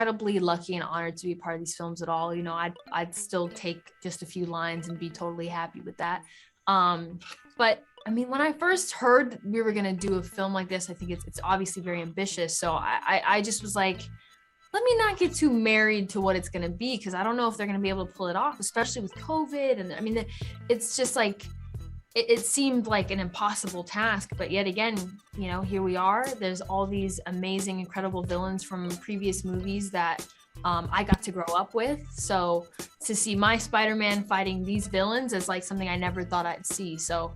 incredibly lucky and honored to be part of these films at all. You know, I'd still take just a few lines and be totally happy with that. But I mean, when I first heard we were gonna do a film like this, I think it's obviously very ambitious. So I just was like, let me not get too married to what it's gonna be, because I don't know if they're gonna be able to pull it off, especially with COVID. And I mean, it's just like, it seemed like an impossible task, but yet again, you know, here we are. There's all these amazing, incredible villains from previous movies that I got to grow up with. So to see my Spider-Man fighting these villains is like something I never thought I'd see. So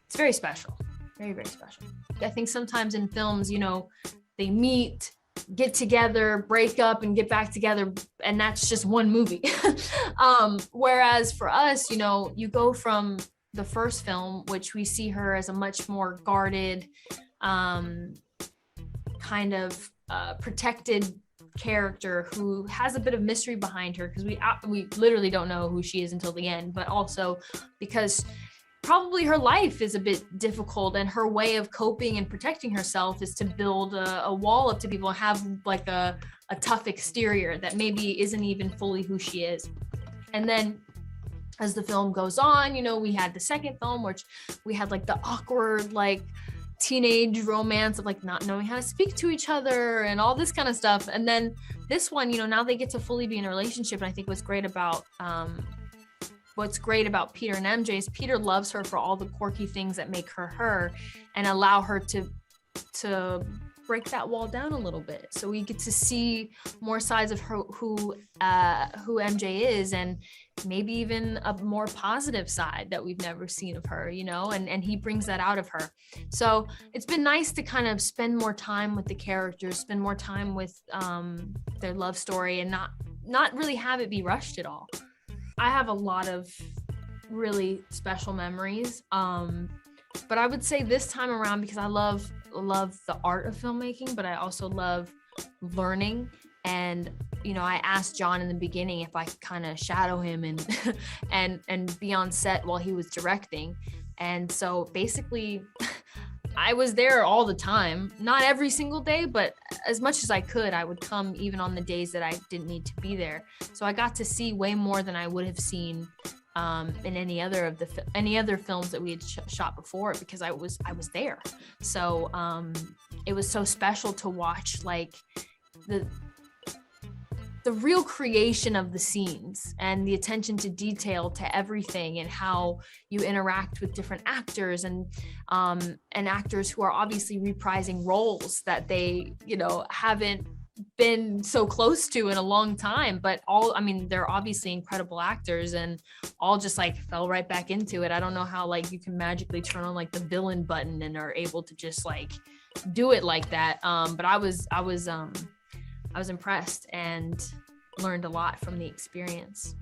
it's very special, very, very special. I think sometimes in films, you know, they meet, get together, break up, and get back together, and that's just one movie. Whereas for us, you know, you go from the first film, which we see her as a much more guarded, kind of protected character who has a bit of mystery behind her, because we literally don't know who she is until the end, but also because probably her life is a bit difficult, and her way of coping and protecting herself is to build a wall up to people and have like a tough exterior that maybe isn't even fully who she is. And then as the film goes on, you know, we had the second film, which we had like the awkward, like teenage romance of like not knowing how to speak to each other and all this kind of stuff. And then this one, you know, now they get to fully be in a relationship. And I think what's great about Peter and MJ is Peter loves her for all the quirky things that make her her, and allow her to break that wall down a little bit. So we get to see more sides of her, who MJ is, and maybe even a more positive side that we've never seen of her, you know, and he brings that out of her. So it's been nice to kind of spend more time with the characters, spend more time with their love story, and not really have it be rushed at all. I have a lot of really special memories, but I would say this time around, because I love the art of filmmaking, but I also love learning. And you know, I asked John in the beginning if I could kind of shadow him and be on set while he was directing. And so basically I was there all the time, not every single day, but as much as I could. I would come even on the days that I didn't need to be there. So I got to see way more than I would have seen in any other films that we had shot before, because I was there. So it was so special to watch, like the real creation of the scenes and the attention to detail to everything, and how you interact with different actors and actors who are obviously reprising roles that they, you know, haven't been so close to in a long time, but they're obviously incredible actors, and all just like fell right back into it. I don't know how like you can magically turn on like the villain button and are able to just like do it like that. But I was impressed and learned a lot from the experience.